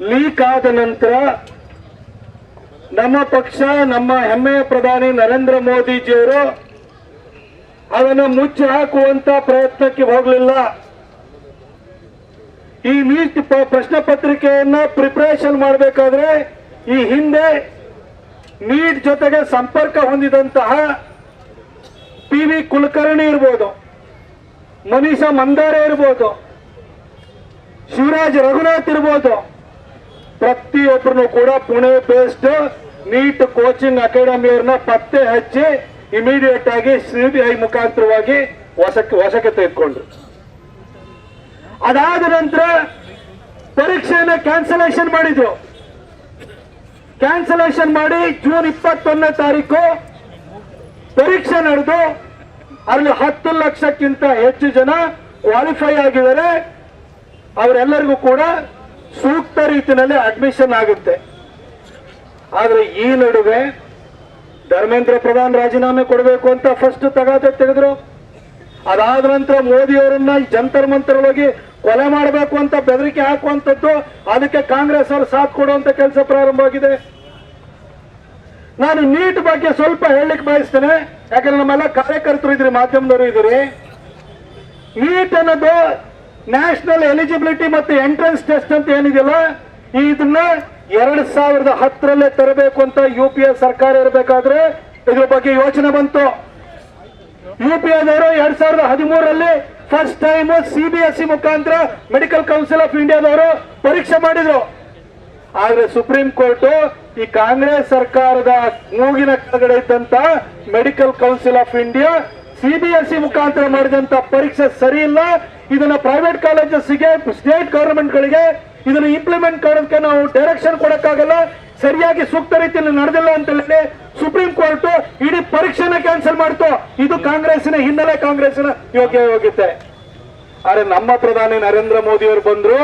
Leak ಆದ ನಂತರ ನಮ್ಮ ಪಕ್ಷ, ನಮ್ಮ ಹೆಮ್ಮೆಯ ಪ್ರಧಾನಿ ನರೇಂದ್ರ ಮೋದಿಜಿಯವರು ಅದನ್ನು ಮುಚ್ಚಿ ಹಾಕುವಂತ ಪ್ರಯತ್ನಕ್ಕೆ ಹೋಗಲಿಲ್ಲ. ಈ ನೀಟ್ ಪ್ರಶ್ನೆ ಪತ್ರಿಕೆಯನ್ನ ಪ್ರಿಪರೇಷನ್ ಮಾಡಬೇಕಾದ್ರೆ ಈ ಹಿಂದೆ ನೀಟ್ ಜೊತೆಗೆ ಸಂಪರ್ಕ ಹೊಂದಿದಂತಹ ಪಿ.ವಿ. ಕುಲಕರ್ಣಿ ಇರ್ಬೋದು, ಮನೀಷಾ ಮಂದಾರೆ ಇರ್ಬೋದು, ಶಿವರಾಜ್ ರಘುನಾಥ್ ಇರ್ಬೋದು, ಪ್ರತಿಯೊಬ್ಬರನ್ನು ಕೂಡ ಪುಣೆ ಬೇಸ್ಡ್ ನೀಟ್ ಕೋಚಿಂಗ್ ಅಕಾಡೆಮಿಯವ್ರನ್ನ ಪತ್ತೆ ಹಚ್ಚಿ ಇಮಿಡಿಯೇಟ್ ಆಗಿ CBI ಮುಖಾಂತರವಾಗಿ ವಶಕ್ಕೆ ತೆಗೆದುಕೊಂಡ್ರು. ಅದಾದ ನಂತರ ಪರೀಕ್ಷೆಯನ್ನ ಕ್ಯಾನ್ಸಲೇಷನ್ ಮಾಡಿದ್ರು. ಕ್ಯಾನ್ಸಲೇಷನ್ ಮಾಡಿ ಜೂನ್ 21ನೇ ತಾರೀಕು ಪರೀಕ್ಷೆ ನಡೆದು ಅಲ್ಲಿ 10 ಲಕ್ಷಕ್ಕಿಂತ ಹೆಚ್ಚು ಜನ ಕ್ವಾಲಿಫೈ ಆಗಿದ್ದಾರೆ. ಅವರೆಲ್ಲರಿಗೂ ಕೂಡ ಸೂಕ್ತ ರೀತಿಯಲ್ಲಿ ಅಡ್ಮಿಷನ್ ಆಗುತ್ತೆ. ಆದ್ರೆ ಈ ನಡುವೆ ಧರ್ಮೇಂದ್ರ ಪ್ರಧಾನ್ ರಾಜೀನಾಮೆ ಕೊಡಬೇಕು ಅಂತ ಫಸ್ಟ್ ತಗಾದೆ ತೆಗೆದ್ರು. ಅದಾದ ನಂತರ ಮೋದಿ ಅವರನ್ನ ಜಂತರ್ ಮಂತರ್ ಹೋಗಿ ಕೊಲೆ ಮಾಡಬೇಕು ಅಂತ ಬೆದರಿಕೆ ಹಾಕುವಂಥದ್ದು, ಅದಕ್ಕೆ ಕಾಂಗ್ರೆಸ್ ಅವರು ಸಾಥ್ ಕೊಡುವಂತ ಕೆಲಸ ಪ್ರಾರಂಭ ಆಗಿದೆ. ನಾನು ನೀಟ್ ಬಗ್ಗೆ ಸ್ವಲ್ಪ ಹೇಳಲಿಕ್ಕೆ ಬಯಸ್ತೇನೆ, ಯಾಕಂದ್ರೆ ನಮ್ಮೆಲ್ಲ ಕಾರ್ಯಕರ್ತರು ಇದ್ರಿ, ಮಾಧ್ಯಮದವರು ಇದ್ರಿ. ನೀಟ್ ಅನ್ನೋದು ನ್ಯಾಷನಲ್ ಎಲಿಜಿಬಿಲಿಟಿ ಮತ್ತು ಎಂಟ್ರೆನ್ಸ್ ಟೆಸ್ಟ್ ಅಂತ ಏನಿದೆಯಲ್ಲ, ಇದನ್ನ 2010ರಲ್ಲೇ ತರಬೇಕು ಅಂತ UPA ಸರ್ಕಾರ ಇರಬೇಕಾದ್ರೆ ಇದ್ರ ಬಗ್ಗೆ ಯೋಚನೆ ಬಂತು. UPAದವರು 2013ರಲ್ಲಿ ಫಸ್ಟ್ ಟೈಮ್ CBSE ಮುಖಾಂತರ ಮೆಡಿಕಲ್ ಕೌನ್ಸಿಲ್ ಆಫ್ ಇಂಡಿಯಾದವರು ಪರೀಕ್ಷೆ ಮಾಡಿದ್ರು. ಆದ್ರೆ ಸುಪ್ರೀಂ ಕೋರ್ಟ್ ಈ ಕಾಂಗ್ರೆಸ್ ಸರ್ಕಾರದ ಮೂಗಿನ ಕೆಳಗಡೆ ಇದ್ದಂತ medical council of India CBSE ಮುಖಾಂತರ ಮಾಡಿದಂತ ಪರೀಕ್ಷೆ ಸರಿ ಇಲ್ಲ, ಇದನ್ನ ಪ್ರೈವೇಟ್ ಕಾಲೇಜಸ್ಗೆ, ಸ್ಟೇಟ್ ಗವರ್ಮೆಂಟ್ಗಳಿಗೆ ಇದನ್ನು ಇಂಪ್ಲಿಮೆಂಟ್ ಮಾಡೋದಕ್ಕೆ ನಾವು ಡೈರೆಕ್ಷನ್ ಕೊಡಕ್ಕಾಗಲ್ಲ, ಸರಿಯಾಗಿ ಸೂಕ್ತ ರೀತಿಯಲ್ಲಿ ನಡೆದಿಲ್ಲ ಅಂತ ಹೇಳಿ ಸುಪ್ರೀಂ ಕೋರ್ಟ್ ಇಡೀ ಪರೀಕ್ಷೆನ ಕ್ಯಾನ್ಸಲ್ ಮಾಡ್ತು. ಇದು ಕಾಂಗ್ರೆಸ್ಸಿನ ಹಿನ್ನೆಲೆ, ಕಾಂಗ್ರೆಸ್ಸಿನ ಯೋಗ್ಯತೆ. ಆದ್ರೆ ನಮ್ಮ ಪ್ರಧಾನಿ ನರೇಂದ್ರ ಮೋದಿ ಅವರು ಬಂದ್ರು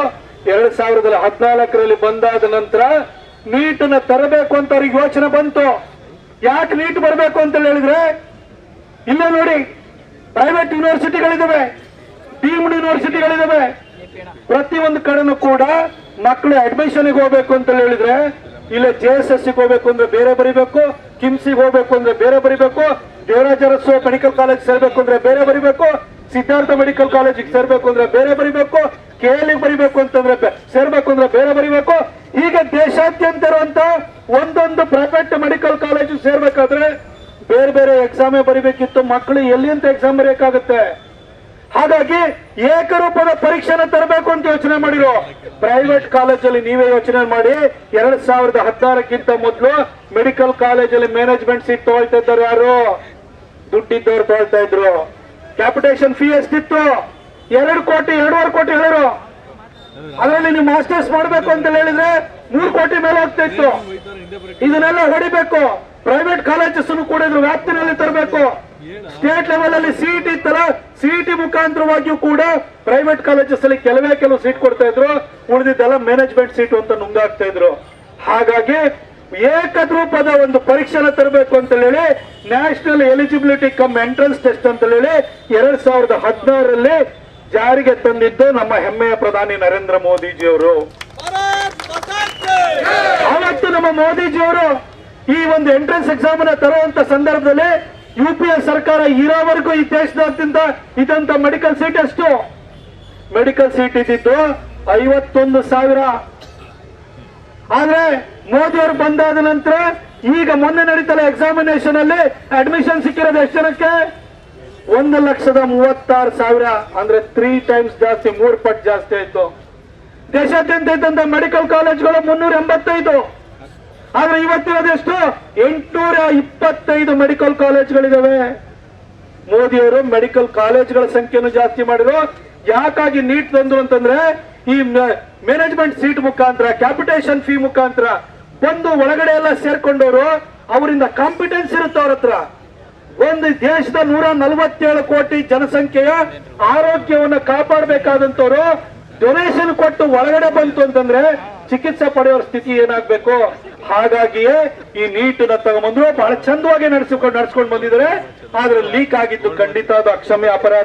2014ರಲ್ಲಿ ಬಂದಾದ ನಂತರ ನೀಟನ್ನ ತರಬೇಕು ಅಂತ ಅವ್ರಿಗೆ ಯೋಚನೆ ಬಂತು. ಯಾಕೆ ನೀಟ್ ಬರಬೇಕು ಅಂತ ಹೇಳಿದ್ರೆ, ಇಲ್ಲ ನೋಡಿ, ಪ್ರೈವೇಟ್ ಯೂನಿವರ್ಸಿಟಿಗಳಿದಾವೆ, ಡೀಮ್ಡ್ ಯೂನಿವರ್ಸಿಟಿಗಳಿದಾವೆ, ಪ್ರತಿಯೊಂದು ಕಡೆನೂ ಕೂಡ ಮಕ್ಕಳು ಅಡ್ಮಿಷನ್ಗೆ ಹೋಗ್ಬೇಕು ಅಂತ ಹೇಳಿದ್ರೆ ಇಲ್ಲ JSSಗೆ ಹೋಗ್ಬೇಕು ಅಂದ್ರೆ ಬೇರೆ ಬರಿಬೇಕು, ಕಿಮ್ಸಿಗೆ ಹೋಗ್ಬೇಕು ಅಂದ್ರೆ ಬೇರೆ ಬರಿಬೇಕು, ದೇವರಾಜ ಅರಸು ಮೆಡಿಕಲ್ ಕಾಲೇಜ್ ಸೇರ್ಬೇಕು ಅಂದ್ರೆ ಬೇರೆ ಬರಿಬೇಕು, ಸಿದ್ಧಾರ್ಥ ಮೆಡಿಕಲ್ ಕಾಲೇಜಿಗೆ ಸೇರ್ಬೇಕು ಅಂದ್ರೆ ಬೇರೆ ಬರಿಬೇಕು, KLಗೆ ಬರಿಬೇಕು ಅಂತಂದ್ರೆ ಸೇರ್ಬೇಕು ಅಂದ್ರೆ ಬೇರೆ ಬರಿಬೇಕು. ಹೀಗೆ ದೇಶಾದ್ಯಂತ ಇರುವಂತ ಒಂದೊಂದು ಪ್ರೈವೇಟ್ ಮೆಡಿಕಲ್ ಕಾಲೇಜ್ ಸೇರ್ಬೇಕಾದ್ರೆ ಬೇರೆ ಬೇರೆ ಎಕ್ಸಾಮೇ ಬರಿಬೇಕಿತ್ತು. ಮಕ್ಕಳು ಎಲ್ಲಿ ಅಂತ ಎಕ್ಸಾಮ್ ಬರೆಯಕ್ಕಾಗುತ್ತೆ? ಹಾಗಾಗಿ ಏಕರೂಪದ ಪರೀಕ್ಷೆನ ತರಬೇಕು ಅಂತ ಯೋಚನೆ ಮಾಡಿರೋ. ಪ್ರೈವೇಟ್ ಕಾಲೇಜಲ್ಲಿ ನೀವೇ ಯೋಚನೆ ಮಾಡಿ, 2016ಕ್ಕಿಂತ ಮೊದಲು ಮೆಡಿಕಲ್ ಕಾಲೇಜಲ್ಲಿ ಮ್ಯಾನೇಜ್ಮೆಂಟ್ ಸೀಟ್ ತಗೊಳ್ತಾ ಇದ್ದಾರೆ ಯಾರು? ದುಡ್ಡಿದ್ದವ್ರು ತಗೊಳ್ತಾ ಇದ್ರು. ಕ್ಯಾಪಿಟೇಷನ್ ಫೀ ಎಷ್ಟಿತ್ತು? 2 ಕೋಟಿ 2.5 ಕೋಟಿ ಹೇಳಿರು. ಅದರಲ್ಲಿ ನೀವು ಮಾಸ್ಟರ್ಸ್ ಮಾಡಬೇಕು ಅಂತ ಹೇಳಿದ್ರೆ 3 ಕೋಟಿ ಮೇಲೆ ಹೋಗ್ತಾ ಇತ್ತು. ಇದನ್ನೆಲ್ಲ ಹೊಡಿಬೇಕು. ಪ್ರೈವೇಟ್ ಕಾಲೇಜಸ್ ಕೂಡ ಇದ್ರ ವ್ಯಾಪ್ತಿನಲ್ಲಿ ತರಬೇಕು. ಸ್ಟೇಟ್ ಲೆವೆಲ್ ಅಲ್ಲಿ CET ಮುಖಾಂತರವಾಗಿಯೂ ಕೂಡ ಪ್ರೈವೇಟ್ ಕಾಲೇಜಸ್ ಅಲ್ಲಿ ಕೆಲವು ಸೀಟ್ ಕೊಡ್ತಾ ಇದ್ರು, ಉಳಿದಿದ್ದೆಲ್ಲ ಮ್ಯಾನೇಜ್ಮೆಂಟ್ ಸೀಟ್ ಅಂತ ನುಂಗಾಗ್ತಾ ಇದ್ರು. ಹಾಗಾಗಿ ಏಕರೂಪದ ಒಂದು ಪರೀಕ್ಷೆನ ತರಬೇಕು ಅಂತ ಹೇಳಿ national eligibility come entrance test ಅಂತ ಹೇಳಿ 2016ರಲ್ಲಿ ಜಾರಿಗೆ ತಂದಿದ್ದು ನಮ್ಮ ಹೆಮ್ಮೆಯ ಪ್ರಧಾನಿ ನರೇಂದ್ರ ಮೋದಿಜಿಯವರು. ಅವತ್ತು ನಮ್ಮ ಮೋದಿಜಿಯವರು ಈ ಒಂದು ಎಂಟ್ರೆನ್ಸ್ ಎಕ್ಸಾಮ್ ನ ತರುವಂತ ಸಂದರ್ಭದಲ್ಲಿ UPA ಸರ್ಕಾರ ಇರೋವರೆಗೂ ಈ ದೇಶದಾದ್ಯಂತ ಇದ್ದಂತ ಮೆಡಿಕಲ್ ಸೀಟ್ ಎಷ್ಟು? ಮೆಡಿಕಲ್ ಸೀಟ್ ಇದ್ದಿದ್ದು 51,000. ಆದ್ರೆ ಮೋದಿ ಅವರು ಬಂದಾದ ನಂತರ ಈಗ ಮೊನ್ನೆ ನಡೀತಲ್ಲ ಎಕ್ಸಾಮಿನೇಷನ್ ಅಲ್ಲಿ ಅಡ್ಮಿಷನ್ ಸಿಕ್ಕಿರೋದು ಎಷ್ಟು ಜನಕ್ಕೆ? 1,36,000. ಅಂದ್ರೆ 3 times ಜಾಸ್ತಿ, 3 ಪಟ್ಟು ಜಾಸ್ತಿ ಆಯ್ತು. ದೇಶಾದ್ಯಂತ ಇದ್ದಂತ ಮೆಡಿಕಲ್ ಕಾಲೇಜ್ಗಳು 385. ಆದ್ರೆ ಇವತ್ತಿರೋದೆಷ್ಟು? 825 ಮೆಡಿಕಲ್ ಕಾಲೇಜ್ಗಳಿದಾವೆ. ಮೋದಿಯವರು ಮೆಡಿಕಲ್ ಕಾಲೇಜ್ಗಳ ಸಂಖ್ಯೆಯನ್ನು ಜಾಸ್ತಿ ಮಾಡಿದ್ರು. ಯಾಕಾಗಿ ನೀಟ್ ತಂದ್ರು ಅಂತಂದ್ರೆ ಈ ಮ್ಯಾನೇಜ್ಮೆಂಟ್ ಸೀಟ್ ಮುಖಾಂತರ, ಕ್ಯಾಪಿಟೇಷನ್ ಫೀ ಮುಖಾಂತರ ಬಂದು ಒಳಗಡೆ ಎಲ್ಲ ಸೇರ್ಕೊಂಡವರು, ಅವರಿಂದ ಕಾಂಪಿಟೆನ್ಸ್ ಇರುತ್ತೆ ಅವ್ರ ಹತ್ರ. ಒಂದು ದೇಶದ 147 ಕೋಟಿ ಜನಸಂಖ್ಯೆಯ ಆರೋಗ್ಯವನ್ನು ಕಾಪಾಡಬೇಕಾದಂತವ್ರು ಡೊನೇಷನ್ ಕೊಟ್ಟು ಒಳಗಡೆ ಬಂತು ಅಂತಂದ್ರೆ ಚಿಕಿತ್ಸೆ ಪಡೆಯುವ ಸ್ಥಿತಿ ಏನಾಗಬೇಕು? ಹಾಗಾಗಿಯೇ ಈ ನೀಟನ್ನ ತಗೊಂಡ್ಬಂದ್ರು. ಬಹಳ ಚಂದವಾಗಿ ನಡೆಸ್ಕೊಂಡು ಬಂದಿದ್ದಾರೆ. ಆದ್ರೆ ಲೀಕ್ ಆಗಿದ್ದು ಖಂಡಿತ ಅದು ಅಕ್ಷಮ್ಯ ಅಪರಾಧ.